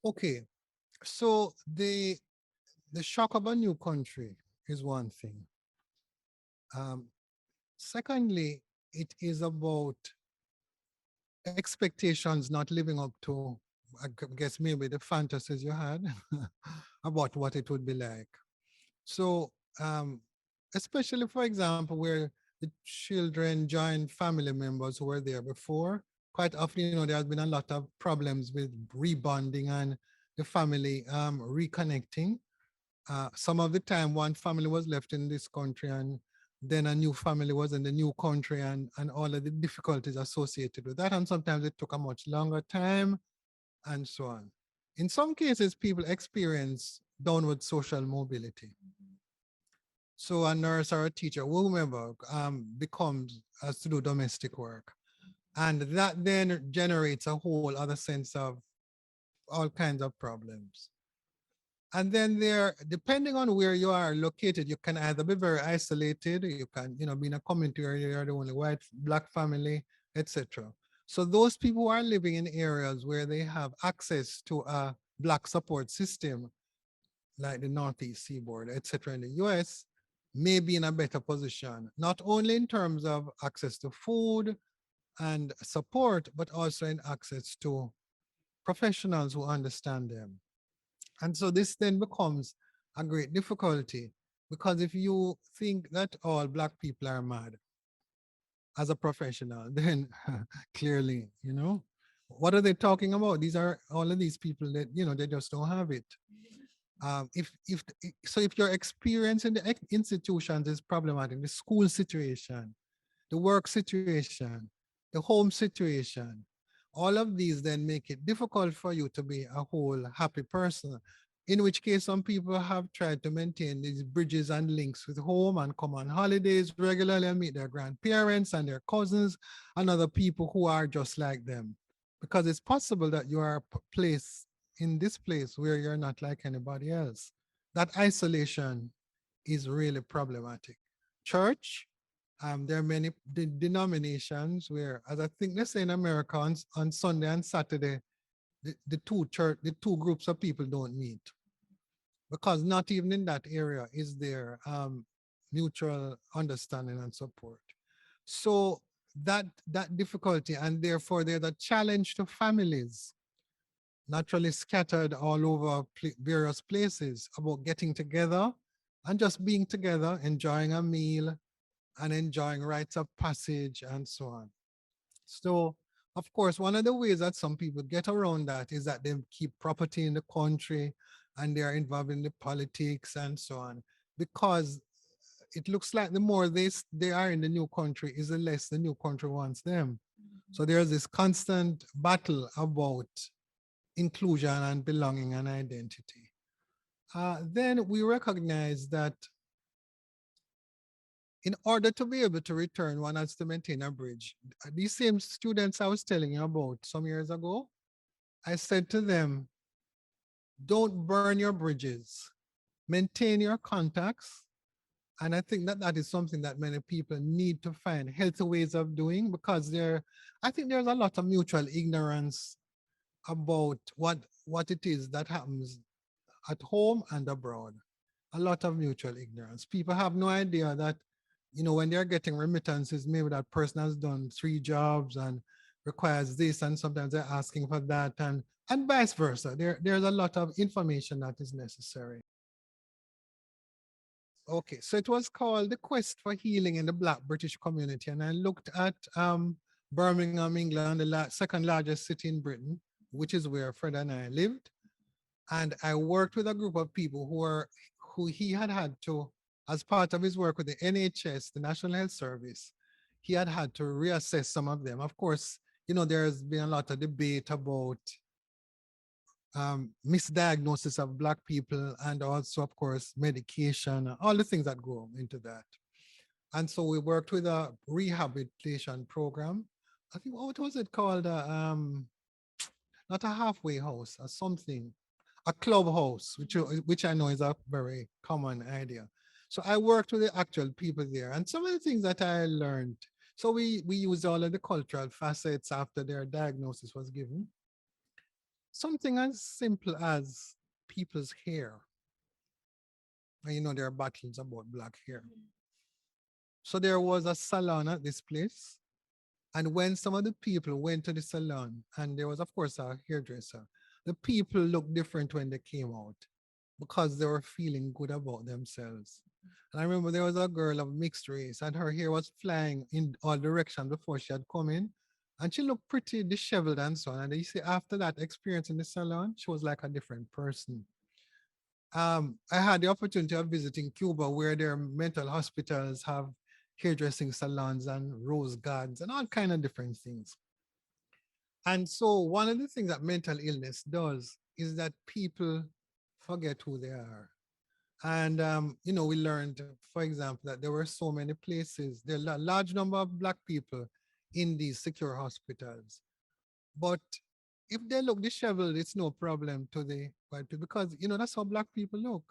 Okay, so the shock of a new country is one thing. Um, Secondly, it is about expectations not living up to, I guess, maybe the fantasies you had about what it would be like. So, um, especially for example, where the children join family members who were there before, quite often, there has been a lot of problems with rebonding and the family reconnecting. Some of the time, one family was left in this country, and then a new family was in the new country, and all of the difficulties associated with that. And sometimes it took a much longer time, and so on. In some cases, people experience downward social mobility. So a nurse or a teacher, whomever, becomes to do domestic work. And that then generates a whole other sense of all kinds of problems. And then there, depending on where you are located, you can either be very isolated, you can, be in a community where you're the only white, black family, etc. So those people who are living in areas where they have access to a black support system, like the Northeast Seaboard, etc., in the US, may be in a better position, not only in terms of access to food and support, but also in access to professionals who understand them. And so this then becomes a great difficulty, because if you think that all black people are mad as a professional, then clearly, what are they talking about? These are all of these people that, they just don't have it. If your experience in the institutions is problematic, the school situation, the work situation, the home situation, all of these then make it difficult for you to be a whole happy person. In which case, some people have tried to maintain these bridges and links with home and come on holidays regularly and meet their grandparents and their cousins and other people who are just like them. Because it's possible that you are placed in this place where you're not like anybody else. That isolation is really problematic. Church, there are many denominations where, as I think they say in America, on Sunday and Saturday, the two groups of people don't meet, because not even in that area is there mutual understanding and support. So that difficulty, and therefore there's a challenge to families naturally scattered all over various places, about getting together and just being together, enjoying a meal and enjoying rites of passage and so on. So, of course, one of the ways that some people get around that is that they keep property in the country and they are involved in the politics and so on, because it looks like the more they are in the new country is the less the new country wants them. So there's this constant battle about inclusion and belonging and identity. Then we recognize that in order to be able to return, one has to maintain a bridge. These same students I was telling you about some years ago, I said to them, don't burn your bridges, maintain your contacts. And I think that that is something that many people need to find healthy ways of doing, because I think there's a lot of mutual ignorance about what it is that happens at home and abroad. A lot of mutual ignorance. People have no idea that, when they're getting remittances, maybe that person has done 3 jobs and requires this, and sometimes they're asking for that, and vice versa. There's a lot of information that is necessary. Okay, so it was called The Quest for Healing in the Black British Community, and I looked at Birmingham, England, the second largest city in Britain, which is where Fred and I lived. And I worked with a group of people who he had to, as part of his work with the NHS, the National Health Service, he had to reassess some of them. Of course, there's been a lot of debate about misdiagnosis of Black people, and also, of course, medication, all the things that go into that. And so we worked with a rehabilitation program. I think, what was it called? Not a halfway house or something, a clubhouse, which I know is a very common idea. So I worked with the actual people there, and some of the things that I learned. So we used all of the cultural facets after their diagnosis was given. something as simple as people's hair. And you know, there are battles about black hair. So there was a salon at this place. And when some of the people went to the salon, and there was, of course, a hairdresser, the people looked different when they came out because they were feeling good about themselves. And I remember there was a girl of mixed race, and her hair was flying in all directions before she had come in. And she looked pretty disheveled and so on. And you see, after that experience in the salon, she was like a different person. I had the opportunity of visiting Cuba, where their mental hospitals have hairdressing salons and rose gardens and all kind of different things. And so one of the things that mental illness does is that people forget who they are. And you know, we learned, for example, that there were so many places, there are a large number of black people in these secure hospitals. But if they look disheveled, it's no problem to the white people because you know that's how black people look.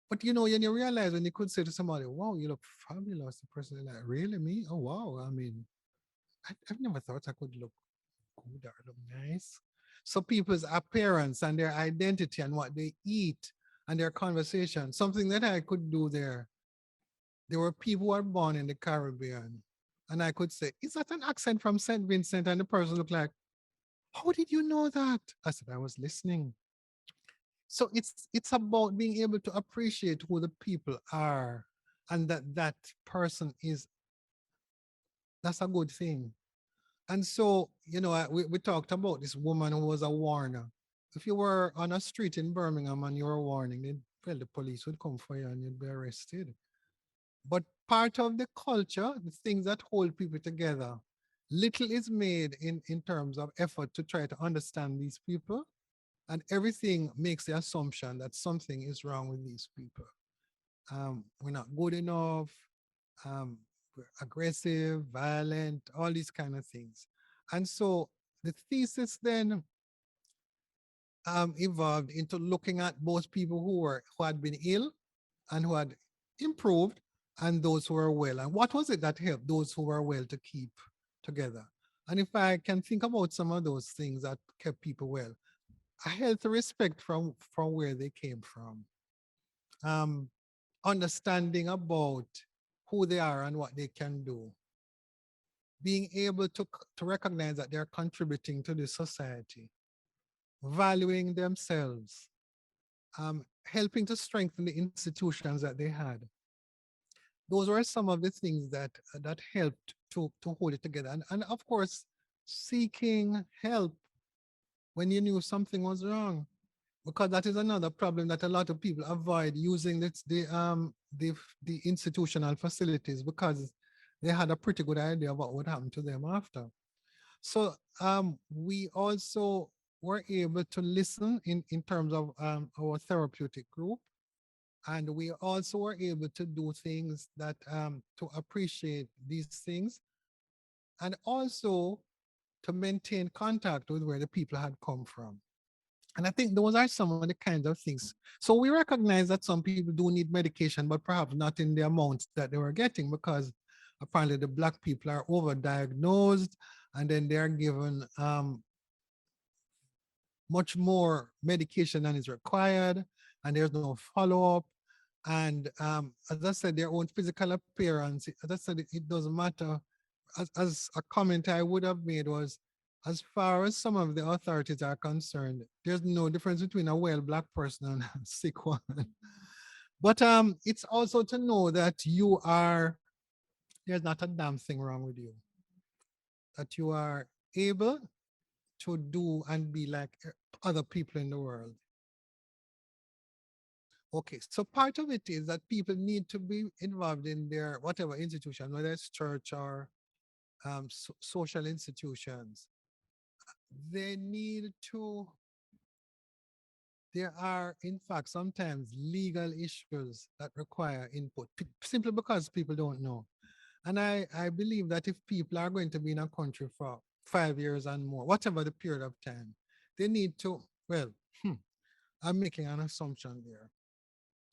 But you know, when you realize when you could say to somebody, wow, you look fabulous, the person is like, really me? Oh wow. I mean, I've never thought I could look good or look nice. So people's appearance and their identity and what they eat and their conversation, something that I could do there. There were people who were born in the Caribbean. And I could say, is that an accent from St. Vincent? And the person looked like, how did you know that? I said, I was listening. So it's about being able to appreciate who the people are and that that person is, that's a good thing. And so, you know, we talked about this woman who was a warner. If you were on a street in Birmingham and you were warning, then well, the police would come for you and you'd be arrested. But part of the culture, the things that hold people together, little is made in terms of effort to try to understand these people. And everything makes the assumption that something is wrong with these people. We're not good enough, we're aggressive, violent, all these kind of things. And so the thesis then evolved into looking at both people who had been ill and who had improved and those who were well. And what was it that helped those who were well to keep together? And if I can think about some of those things that kept people well, a healthy respect from where they came from, um, understanding about who they are and what they can do, being able to recognize that they're contributing to the society, valuing themselves, helping to strengthen the institutions that they had. Those were some of the things that helped to hold it together. And of course, seeking help when you knew something was wrong, because that is another problem that a lot of people avoid using the institutional facilities because they had a pretty good idea of what would happen to them after. So we also were able to listen in terms of our therapeutic group, and we also were able to do things that to appreciate these things, and also to maintain contact with where the people had come from. And I think those are some of the kinds of things. So we recognize that some people do need medication, but perhaps not in the amount that they were getting, because apparently the black people are overdiagnosed and then they are given much more medication than is required, and there's no follow-up. And as I said, their own physical appearance, as I said, it doesn't matter. As a comment I would have made was, as far as some of the authorities are concerned, there's no difference between a well black person and a sick one. But it's also to know that there's not a damn thing wrong with you, that you are able to do and be like other people in the world. Okay, so part of it is that people need to be involved in their whatever institution, whether it's church or social institutions. They need to, there are in fact sometimes legal issues that require input simply because people don't know. And I believe that if people are going to be in a country for 5 years and more, whatever the period of time, they need to, well, I'm making an assumption there.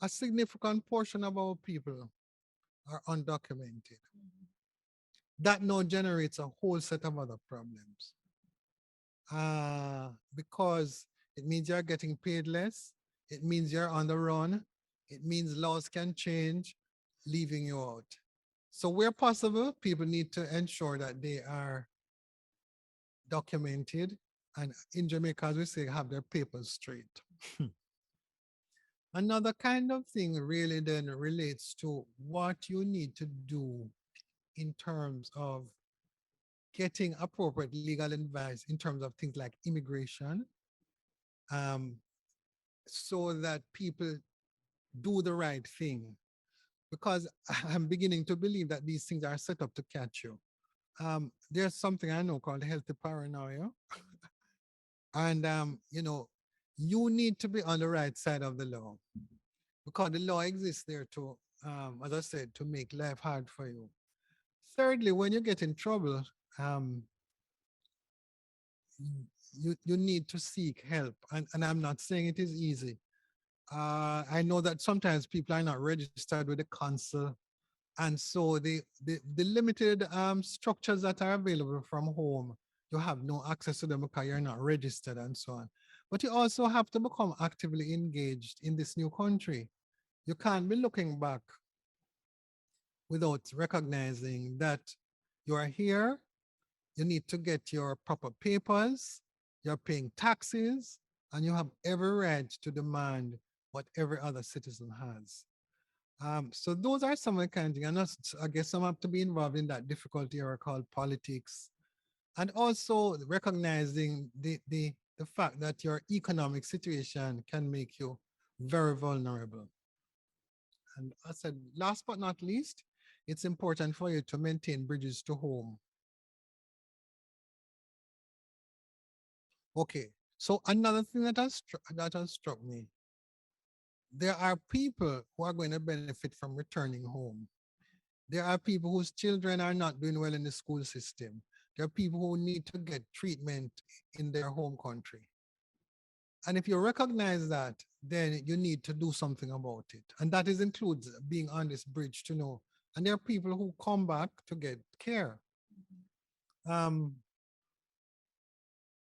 A significant portion of our people are undocumented. That now generates a whole set of other problems. because it means you're getting paid less. It means you're on the run. It means laws can change, leaving you out. So where possible, people need to ensure that they are documented and in Jamaica, as we say, have their papers straight. Another kind of thing really then relates to what you need to do in terms of getting appropriate legal advice in terms of things like immigration, um, so that people do the right thing. Because I'm beginning to believe that these things are set up to catch you. There's something I know called healthy paranoia. And, you need to be on the right side of the law because the law exists there to, as I said, to make life hard for you. Thirdly, when you get in trouble, um, you need to seek help. And I'm not saying it is easy. I know that sometimes people are not registered with the council. And so the limited structures that are available from home, you have no access to them because you're not registered and so on. But you also have to become actively engaged in this new country. You can't be looking back without recognizing that you are here, you need to get your proper papers, you're paying taxes, and you have every right to demand what every other citizen has. So those are some of the kind of things. And I guess some have to be involved in that difficult area called politics. And also recognizing the fact that your economic situation can make you very vulnerable. And I said, last but not least, it's important for you to maintain bridges to home. Okay, so another thing that has struck me, there are people who are going to benefit from returning home. There are people whose children are not doing well in the school system. There are people who need to get treatment in their home country. And if you recognize that, then you need to do something about it. And that is includes being on this bridge to know. And there are people who come back to get care um,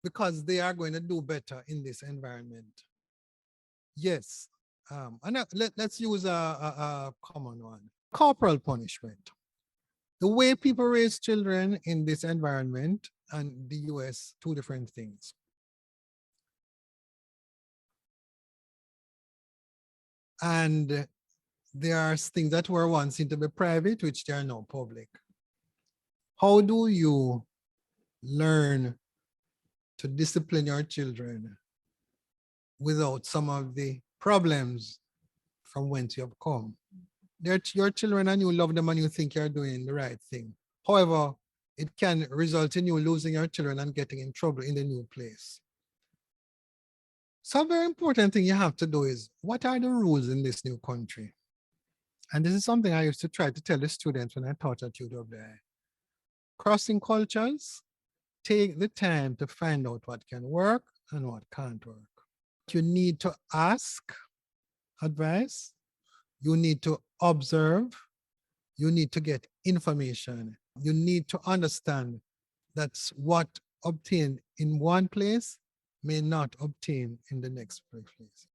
because they are going to do better in this environment. Yes. And let's use a common one. Corporal punishment. The way people raise children in this environment and the US, two different things. And there are things that were once seen to be private, which they are now public. How do you learn to discipline your children without some of the problems from whence you have come? They're your children and you love them and you think you're doing the right thing. However, it can result in you losing your children and getting in trouble in the new place. So a very important thing you have to do is, what are the rules in this new country? And this is something I used to try to tell the students when I taught at UWI. Crossing cultures, take the time to find out what can work and what can't work. You need to ask advice, you need to observe, you need to get information. You need to understand that what obtained in one place may not obtain in the next place.